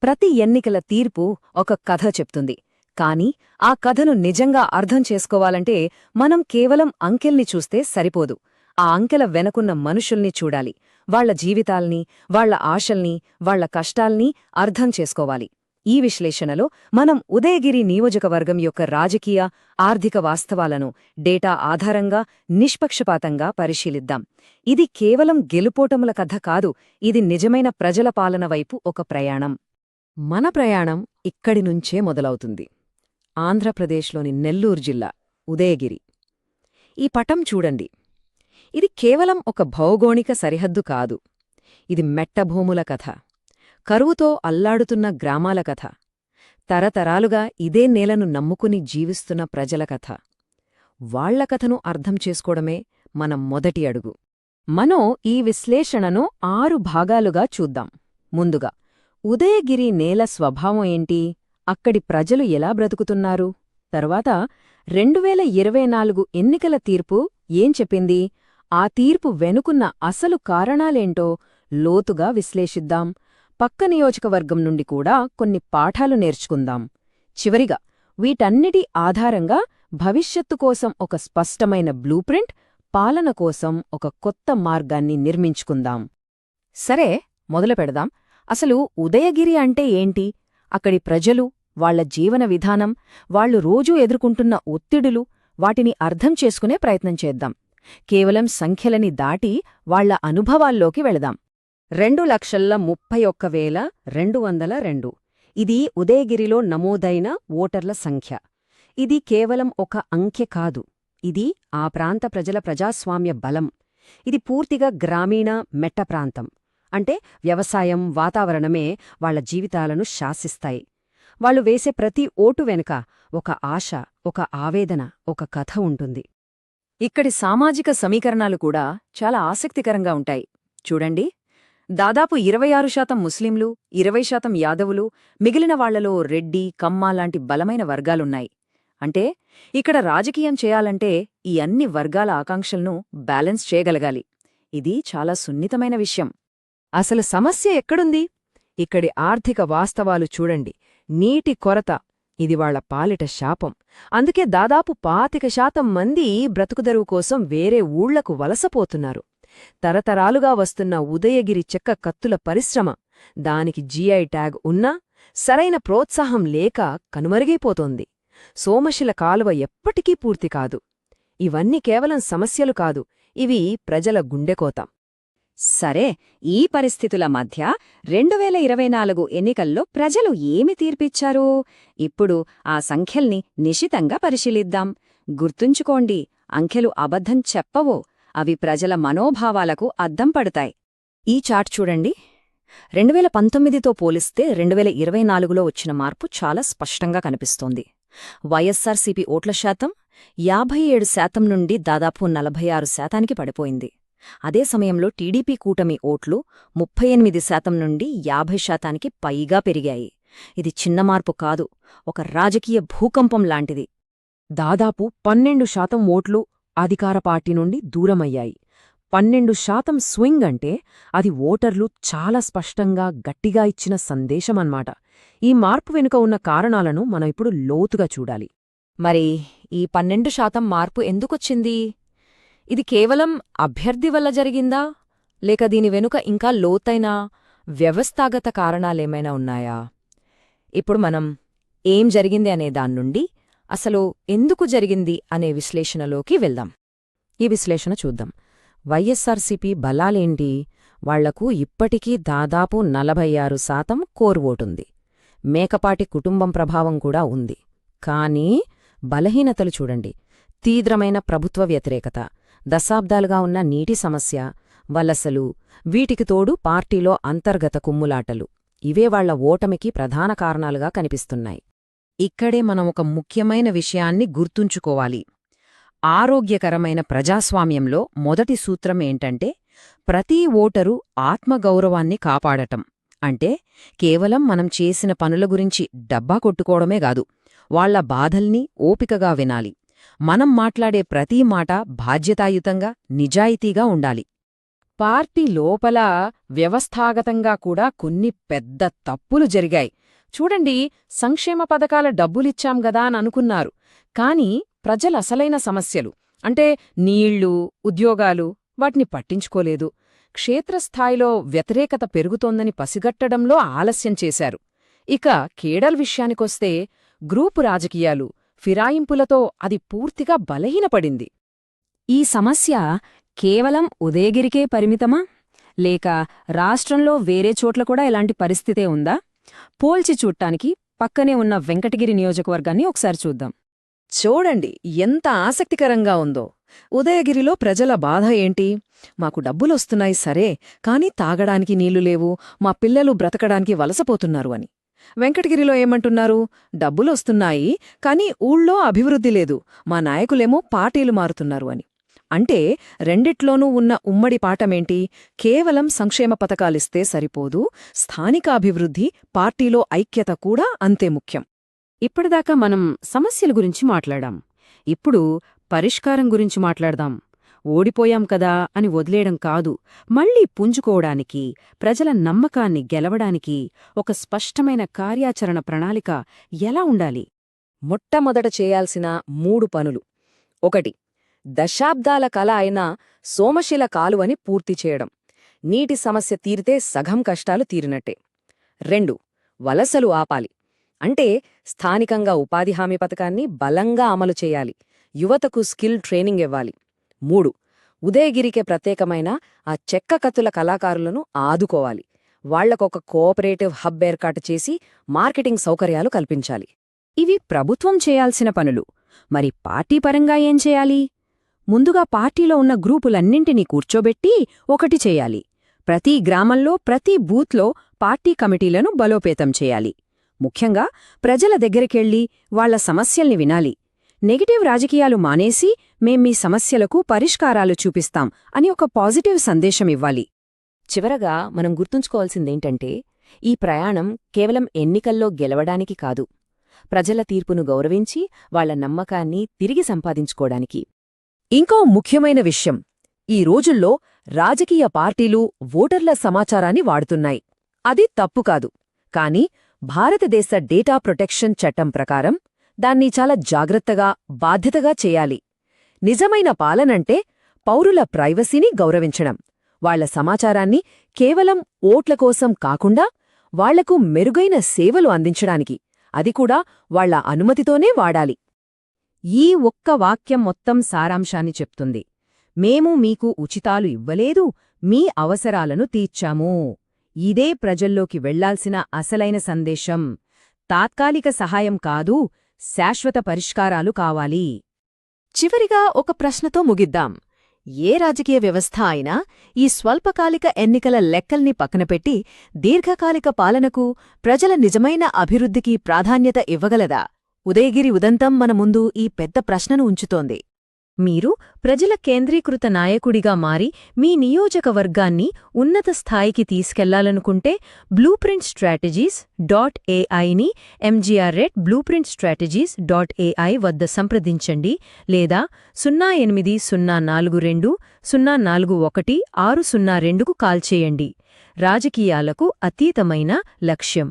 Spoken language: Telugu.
ప్రతి ఎన్నికల తీర్పు ఒక కథ చెప్తుంది. కాని ఆ కథను నిజంగా అర్థం చేసుకోవాలంటే మనం కేవలం అంకెల్ని చూస్తే సరిపోదు. ఆ అంకెల వెనకున్న మనుషుల్ని చూడాలి. వాళ్ల జీవితాల్ని, వాళ్ల ఆశల్ని, వాళ్ల కష్టాల్ని అర్థం చేసుకోవాలి. ఈ విశ్లేషణలో మనం ఉదయగిరి నియోజకవర్గం యొక్క రాజకీయ, ఆర్థిక వాస్తవాలను డేటా ఆధారంగా నిష్పక్షపాతంగా పరిశీలిద్దాం. ఇది కేవలం గెలుపోటముల కథ కాదు, ఇది నిజమైన ప్రజల పాలన వైపు ఒక ప్రయాణం. మన ప్రయాణం ఇక్కడి నుంచే మొదలవుతుంది. ఆంధ్రప్రదేశ్లోని నెల్లూరు జిల్లా ఉదయగిరి. ఈ పటం చూడండి. ఇది కేవలం ఒక భౌగోళిక సరిహద్దు కాదు. ఇది మెట్టభూముల కథ, కరువుతో అల్లాడుతున్న గ్రామాల కథ, తరతరాలుగా ఇదే నేలను నమ్ముకుని జీవిస్తున్న ప్రజల కథ. వాళ్ల కథను అర్థం చేసుకోవడమే మన మొదటి అడుగు. మనం ఈ విశ్లేషణను 6 భాగాలుగా చూద్దాం. ముందుగా, ఉదయగిరి నేల స్వభావం ఏంటి, అక్కడి ప్రజలు ఎలా బ్రతుకుతున్నారు. తర్వాత 2024 ఎన్నికల తీర్పు ఏం చెప్పింది, ఆ తీర్పు వెనుకున్న అసలు కారణాలేంటో లోతుగా విశ్లేషిద్దాం. పక్క నియోజకవర్గం నుండి కూడా కొన్ని పాఠాలు నేర్చుకుందాం. చివరిగా, వీటన్నిటి ఆధారంగా భవిష్యత్తు కోసం ఒక స్పష్టమైన బ్లూప్రింట్, పాలన కోసం ఒక కొత్త మార్గాన్ని నిర్మించుకుందాం. సరే, మొదలుపెడదాం. అసలు ఉదయగిరి అంటే ఏంటి, అక్కడి ప్రజలు, వాళ్ల జీవన విధానం, వాళ్లు రోజూ ఎదుర్కొంటున్న ఒత్తిడులు, వాటిని అర్థం చేసుకునే ప్రయత్నం చేద్దాం. కేవలం సంఖ్యలని దాటి వాళ్ల అనుభవాల్లోకి వెళదాం. 2,31,202 ఇది ఉదయగిరిలో నమోదైన ఓటర్ల సంఖ్య. ఇది కేవలం ఒక అంకె కాదు, ఇది ఆ ప్రాంత ప్రజల ప్రజాస్వామ్య బలం. ఇది పూర్తిగా గ్రామీణ మెట్ట ప్రాంతం. అంటే వ్యవసాయం, వాతావరణమే వాళ్ల జీవితాలను శాసిస్తాయి. వాళ్లు వేసే ప్రతి ఓటు వెనుక ఒక ఆశ, ఒక ఆవేదన, ఒక కథ ఉంటుంది. ఇక్కడి సామాజిక సమీకరణాలు కూడా చాలా ఆసక్తికరంగా ఉంటాయి. చూడండి, దాదాపు 26% ముస్లింలు, 20% యాదవులు, మిగిలిన వాళ్లలో రెడ్డి, కమ్మ లాంటి బలమైన వర్గాలున్నాయి. అంటే ఇక్కడ రాజకీయం చేయాలంటే ఈ అన్ని వర్గాల ఆకాంక్షలను బ్యాలెన్స్ చేయగలగాలి. ఇది చాలా సున్నితమైన విషయం. అసలు సమస్య ఎక్కడుంది? ఇక్కడి ఆర్థిక వాస్తవాలు చూడండి. నీటి కొరత, ఇది వాళ్ల పాలిట శాపం. అందుకే దాదాపు 25% మంది బ్రతుకుదెరువు కోసం వేరే ఊళ్లకు వలసపోతున్నారు. తరతరాలుగా వస్తున్న ఉదయగిరి చెక్క కత్తుల పరిశ్రమ, దానికి జీఐ ట్యాగ్ ఉన్నా సరైన ప్రోత్సాహం లేక కనుమరుగైపోతోంది. సోమశిల కాలువ ఎప్పటికీ పూర్తి కాదు. ఇవన్నీ కేవలం సమస్యలు కాదు, ఇవి ప్రజల గుండెకోత. సరే, ఈ పరిస్థితుల మధ్య 2024 ఎన్నికల్లో ప్రజలు ఏమి తీర్పిచ్చారు? ఇప్పుడు ఆ సంఖ్యల్ని నిశితంగా పరిశీలిద్దాం. గుర్తుంచుకోండి, అంకెలు అబద్ధం చెప్పవో, అవి ప్రజల మనోభావాలకు అద్దం పడతాయి. ఈ చార్ట్ చూడండి. 2019తో పోలిస్తే 2024లో వచ్చిన మార్పు చాలా స్పష్టంగా కనిపిస్తోంది. వైఎస్సార్సీపీ ఓట్ల శాతం 57% నుండి దాదాపు 46%కి పడిపోయింది. అదే సమయంలో టీడీపీ కూటమి ఓట్లు 38% నుండి 50%కి పైగా పెరిగాయి. ఇది చిన్న మార్పు కాదు, ఒక రాజకీయ భూకంపం లాంటిది. దాదాపు 12% ఓట్లు అధికార పార్టీ నుండి దూరమయ్యాయి. 12% స్వింగ్ అంటే అది ఓటర్లు చాలా స్పష్టంగా, గట్టిగా ఇచ్చిన సందేశమన్నమాట. ఈ మార్పు వెనుక ఉన్న కారణాలను మనం ఇప్పుడు లోతుగా చూడాలి. మరి ఈ 12% మార్పు ఎందుకొచ్చింది? ఇది కేవలం అభ్యర్థి వల్ల జరిగిందా, లేక దీని వెనుక ఇంకా లోతైన వ్యవస్థాగత కారణాలేమైనా ఉన్నాయా? ఇప్పుడు మనం ఏం జరిగింది అనే దాన్నుండి అసలు ఎందుకు జరిగింది అనే విశ్లేషణలోకి వెళ్దాం. ఈ విశ్లేషణ చూద్దాం. వైఎస్సార్సీపీ బలాలేంటి? వాళ్లకు ఇప్పటికీ దాదాపు 46% కోర్ ఓటుంది. మేకపాటి కుటుంబం ప్రభావం కూడా ఉంది. కానీ బలహీనతలు చూడండి. తీవ్రమైన ప్రభుత్వ వ్యతిరేకత, దశాబ్దాలుగా ఉన్న నీటి సమస్య, వలసలు, వీటికి తోడు పార్టీలో అంతర్గత కుమ్ములాటలు, ఇవే వాళ్ల ఓటమికి ప్రధాన కారణాలుగా కనిపిస్తున్నాయి. ఇక్కడే మనం ఒక ముఖ్యమైన విషయాన్ని గుర్తుంచుకోవాలి. ఆరోగ్యకరమైన ప్రజాస్వామ్యంలో మొదటి సూత్రం ఏంటంటే, ప్రతి ఓటరు ఆత్మగౌరవాన్ని కాపాడటం. అంటే కేవలం మనం చేసిన పనుల గురించి డబ్బా కొట్టుకోవడమే గాదు, వాళ్ల బాధల్ని ఓపికగా వినాలి. మనం మాట్లాడే ప్రతీ మాట బాధ్యతాయుతంగా, నిజాయితీగా ఉండాలి. పార్టీ లోపల వ్యవస్థాగతంగా కూడా కొన్ని పెద్ద తప్పులు జరిగాయి. చూడండి, సంక్షేమ పథకాల డబ్బులిచ్చాం గదా అని అనుకున్నారు. కాని ప్రజలసలైన సమస్యలు అంటే నీళ్లు, ఉద్యోగాలు వాటిని పట్టించుకోలేదు. క్షేత్రస్థాయిలో వ్యతిరేకత పెరుగుతోందని పసిగట్టడంలో ఆలస్యం చేశారు. ఇక కేడల్ విషయానికొస్తే గ్రూపు రాజకీయాలు, ఫిరాయింపులతో అది పూర్తిగా బలహీనపడింది. ఈ సమస్య కేవలం ఉదయగిరికే పరిమితమా? లేక రాష్ట్రంలో వేరే చోట్ల కూడా ఇలాంటి పరిస్థితే ఉందా? పోల్చి చూడ్డానికి పక్కనే ఉన్న వెంకటగిరి నియోజకవర్గాన్ని ఒకసారి చూద్దాం. చూడండి ఎంత ఆసక్తికరంగా ఉందో. ఉదయగిరిలో ప్రజల బాధ ఏంటి? మాకు డబ్బులొస్తున్నాయి సరే, కాని తాగడానికి నీళ్లు లేవు, మా పిల్లలు బ్రతకడానికి వలసపోతున్నారు అని. వెంకటగిరిలో ఏమంటున్నారు? డబ్బులొస్తున్నాయి, కాని ఊళ్ళో అభివృద్ధి లేదు, మా నాయకులేమో పార్టీలు మారుతున్నారు అని. అంటే రెండిట్లోనూ ఉన్న ఉమ్మడి పాఠమేంటి? కేవలం సంక్షేమ పథకాలిస్తే సరిపోదు, స్థానిక అభివృద్ధి, పార్టీలో ఐక్యత కూడా అంతే ముఖ్యం. ఇప్పటిదాకా మనం సమస్యల గురించి మాట్లాడాం. ఇప్పుడు పరిష్కారం గురించి మాట్లాడదాం. ఓడిపోయాం కదా అని వదిలేయడం కాదు, మళ్లీ పుంజుకోవడానికి, ప్రజల నమ్మకాన్ని గెలవడానికి ఒక స్పష్టమైన కార్యాచరణ ప్రణాళిక ఎలా ఉండాలి? మొట్టమొదట చేయాల్సిన 3 పనులు. 1. దశాబ్దాల కల అయిన సోమశిల కాలువని పూర్తి చేయడం. నీటి సమస్య తీరితే సగం కష్టాలు తీరినట్టే. 2. వలసలు ఆపాలి. అంటే స్థానికంగా ఉపాధి హామీ పథకాన్ని బలంగా అమలు చేయాలి, యువతకు స్కిల్ ట్రైనింగ్ ఇవ్వాలి. 3. ఉదయగిరికే ప్రత్యేకమైన ఆ చెక్క కత్తుల కళాకారులను ఆదుకోవాలి. వాళ్లకొక కోఆపరేటివ్ హబ్ ఏర్పాటు చేసి మార్కెటింగ్ సౌకర్యాలు కల్పించాలి. ఇవి ప్రభుత్వం చేయాల్సిన పనులు. మరి పార్టీ పరంగా ఏం చేయాలి? ముందుగా పార్టీలో ఉన్న గ్రూపులన్నింటినీ కూర్చోబెట్టి ఒకటి చేయాలి. ప్రతి గ్రామంలో, ప్రతి బూత్లో పార్టీ కమిటీలను బలోపేతం చేయాలి. ముఖ్యంగా ప్రజల దగ్గరికెళ్లి వాళ్ల సమస్యల్ని వినాలి. నెగటివ్ రాజకీయాలు మానేసి మేం మీ సమస్యలకు పరిష్కారాలు చూపిస్తాం అని ఒక పాజిటివ్ సందేశం ఇవ్వాలి. చివరగా మనం గుర్తుంచుకోవాల్సిందేంటంటే, ఈ ప్రయాణం కేవలం ఎన్నికల్లో గెలవడానికి కాదు, ప్రజల తీర్పును గౌరవించి వాళ్ల నమ్మకాన్ని తిరిగి సంపాదించుకోడానికి. ఇంకో ముఖ్యమైన విషయం, ఈ రోజుల్లో రాజకీయ పార్టీలు ఓటర్ల సమాచారాన్ని వాడుతున్నాయి. అది తప్పు కాదు, కాని భారతదేశ డేటా ప్రొటెక్షన్ చట్టం ప్రకారం దాన్ని చాలా జాగ్రత్తగా, బాధ్యతగా చేయాలి. నిజమైన పాలనంటే పౌరుల ప్రైవసీని గౌరవించడం, వాళ్ల సమాచారాన్ని కేవలం ఓట్ల కోసం కాకుండా వాళ్లకు మెరుగైన సేవలు అందించడానికి, అది కూడా వాళ్ల అనుమతితోనే వాడాలి. ఈ ఒక్క వాక్యం మొత్తం సారాంశాన్ని చెప్తుంది. మేము మీకు ఉచితాలు ఇవ్వలేదు, మీ అవసరాలను తీర్చాము. ఇదే ప్రజల్లోకి వెళ్లాల్సిన అసలైన సందేశం. తాత్కాలిక సహాయం కాదు, శాశ్వత పరిష్కారాలు కావాలి. చివరిగా ఒక ప్రశ్నతో ముగిద్దాం. ఏ రాజకీయ వ్యవస్థ అయినా ఈ స్వల్పకాలిక ఎన్నికల లెక్కల్ని పక్కనపెట్టి దీర్ఘకాలిక పాలనకు, ప్రజల నిజమైన అభివృద్ధికి ప్రాధాన్యత ఇవ్వగలదా? ఉదయగిరి ఉదంతం మన ముందు ఈ పెద్ద ప్రశ్నను ఉంచుతోంది. మీరు ప్రజల కేంద్రీకృత నాయకుడిగా మారి మీ నియోజకవర్గాన్ని ఉన్నత స్థాయికి తీసుకెళ్లాలనుకుంటే blueprintstrategies.ai ని mgr@blueprintstrategies.ai వద్ద సంప్రదించండి లేదా 08042041 602కు కాల్ చేయండి. రాజకీయాలకు అతీతమైన లక్ష్యం.